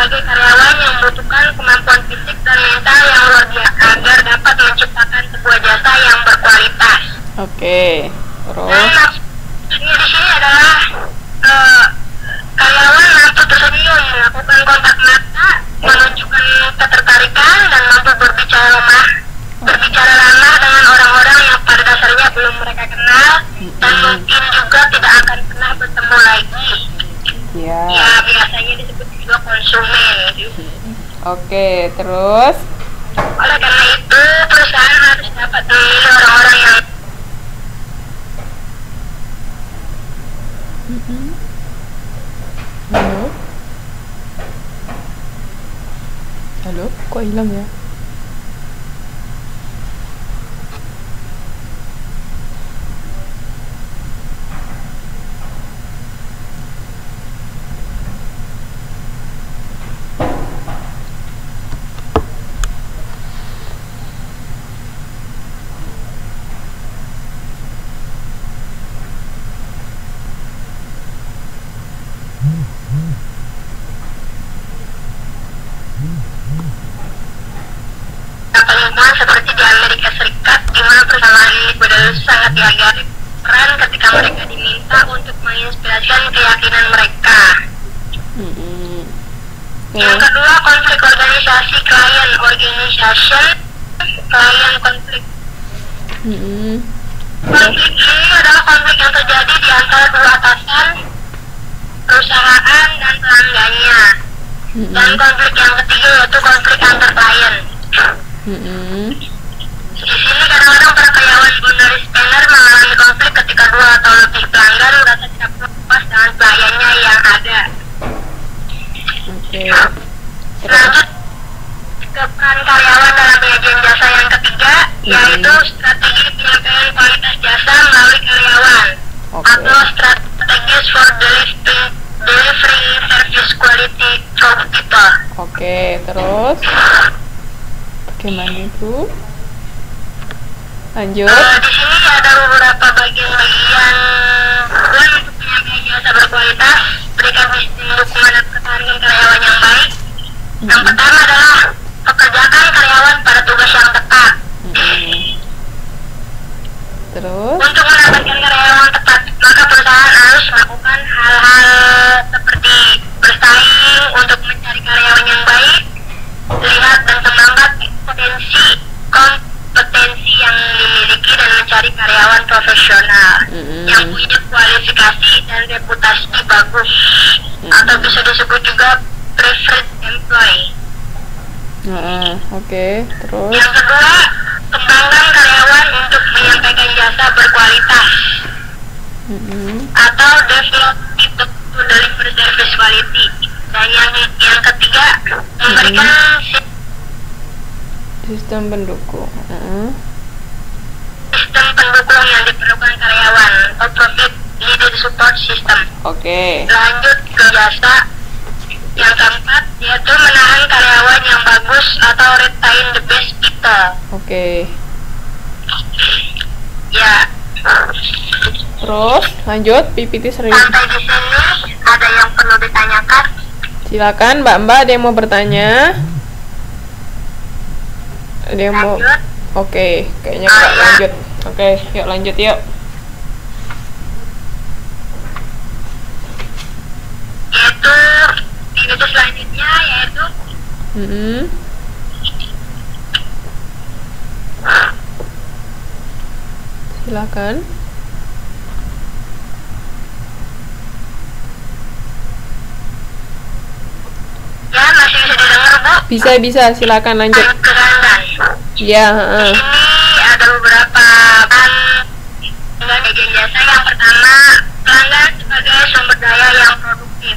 sebagai karyawan yang membutuhkan kemampuan fisik dan mental yang luar biasa agar dapat menciptakan sebuah jasa yang berkualitas. Oke, terus? Dan maksudnya di sini adalah karyawan mampu tersenyum, melakukan kontak mata, menunjukkan ketertarikan, dan mampu berbicara ramah dengan orang-orang yang pada dasarnya belum mereka kenal dan mungkin juga tidak akan pernah bertemu lagi. Ya. Ya, biasanya disebut juga konsumen. Oke, terus? Oleh karena itu, perusahaan harus dapat memilih orang-orang yang Halo? Halo? Kok hilang ya? lingkungan seperti di Amerika Serikat, di mana perusahaan ini benar sangat dihargai peran ketika mereka diminta untuk menginspirasikan keyakinan mereka. Yang kedua, konflik organisasi, client organization, client konflik. Konflik ini adalah konflik yang terjadi di antara dua atasan, perusahaan, dan pelanggannya. Dan konflik yang ketiga yaitu konflik antar klien. Di sini kadang-kadang para karyawan bonus spender mengalami konflik ketika dua atau lebih pelanggan merasa tidak puas dengan pelayannya yang ada. Lanjut ke peran karyawan dalam penyajian jasa yang ketiga, yaitu strategi penyampaian kualitas jasa melalui karyawan atau strategies for delivering service quality to people. Terus bagaimana itu? Lanjut. Di sini ada beberapa bagian-bagian untuk penyampaian jasa berkualitas, berikan dukungan dan pertahankan karyawan yang baik. Yang pertama adalah pekerjakan karyawan pada tugas yang tepat. Terus? Untuk mendapatkan karyawan tepat, maka perusahaan harus melakukan hal-hal seperti bersaing untuk mencari karyawan yang baik, lihat dan semangat kompetensi yang dimiliki dan mencari karyawan profesional yang punya kualifikasi dan reputasi bagus, atau bisa disebut juga preferred employee. Terus? Yang kedua, kembangkan karyawan untuk menyampaikan jasa berkualitas, atau develop people to deliver service quality. Dan yang ketiga, memberikan sistem pendukung. Sistem pendukung yang diperlukan karyawan, appropriate leader support system. Lanjut ke jasa yang keempat, yaitu menahan karyawan yang bagus atau retain the best people. Ya. Terus lanjut PPT sering. Sampai di sini ada yang perlu ditanyakan? Silakan Mbak, ada yang mau bertanya? Ada yang mau? Kayaknya Mbak lanjut. Yuk lanjut yuk. Yaitu video selanjutnya yaitu silakan. Ya, masih bisa didengar, Bu? Bisa, silakan lanjut. Ini ada beberapa penyajian jasa. Yang pertama, pelanggan sebagai sumber daya yang produktif.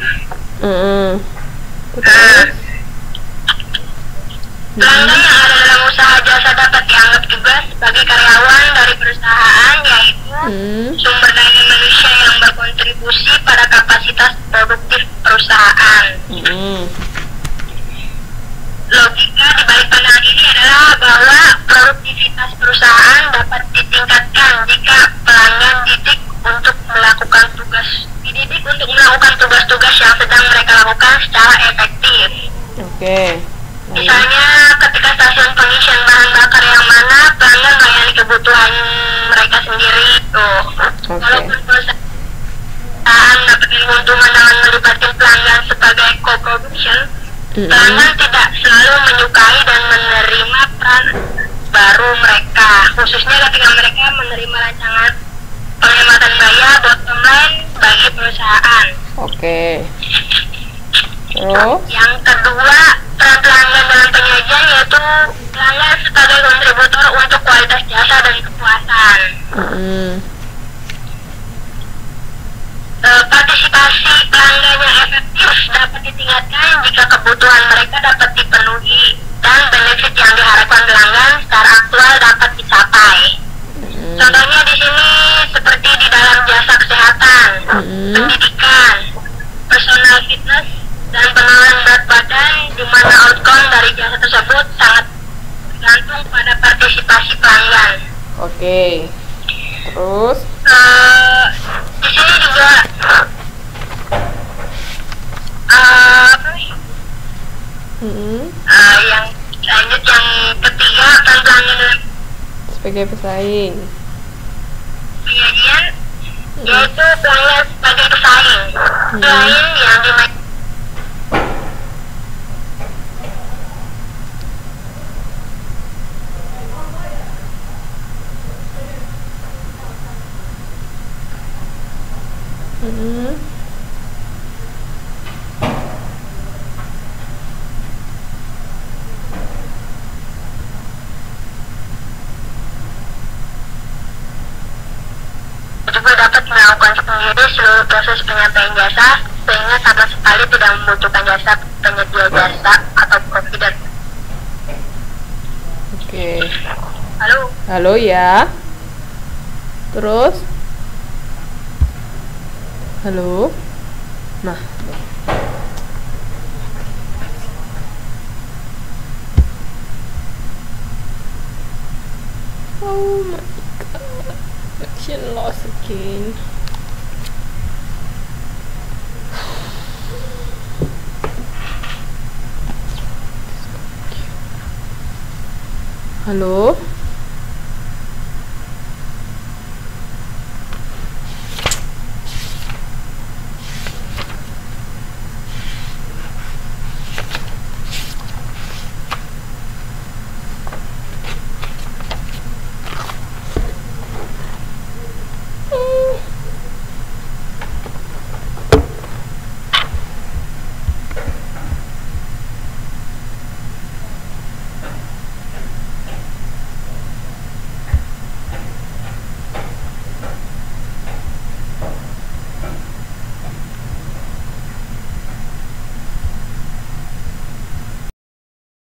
Pelanggan yang ada dalam usaha jasa dapat dianggap juga sebagai karyawan dari perusahaan, yaitu sumber daya manusia yang berkontribusi pada kapasitas produktif perusahaan. Logika di balik pandangan ini adalah bahwa produktivitas perusahaan dapat ditingkatkan jika pelanggan dididik untuk melakukan tugas-tugas yang sedang mereka lakukan secara efektif. Oke. Misalnya ketika stasiun pengisian bahan bakar yang mana pelanggan melayani kebutuhan mereka sendiri tuh. Walaupun perusahaan dapat keuntungan dengan melibatkan pelanggan sebagai co-production, pelanggan tidak selalu menyukai dan menerima peran baru mereka, khususnya ketika mereka menerima rancangan penghematan biaya bottom line bagi perusahaan. Oke. Terus? Yang kedua, peran pelanggan dalam penyajian yaitu pelanggan sebagai kontributor untuk kualitas jasa dan kepuasan. Partisipasi pelanggan yang efektif dapat ditingkatkan jika kebutuhan mereka dapat dipenuhi dan benefit yang diharapkan pelanggan secara aktual dapat dicapai. Contohnya di sini seperti di dalam jasa kesehatan, pendidikan, personal fitness, dan penurunan berat badan, di mana outcome dari jasa tersebut sangat bergantung pada partisipasi pelanggan. Oke. Terus? Di sini juga yang lanjut yang ketiga, peran pelanggan dalam sebagai pesaing. Penyajian yaitu pelanggan sebagai pesaing. Selain yang dimainkan juga dapat melakukan sendiri seluruh proses penyampaian jasa sehingga sama sekali tidak membutuhkan jasa penyedia jasa atau provider. Oke. Halo. Halo ya. Terus? Halo. Nah. Oh my god. Connection lost again. Halo.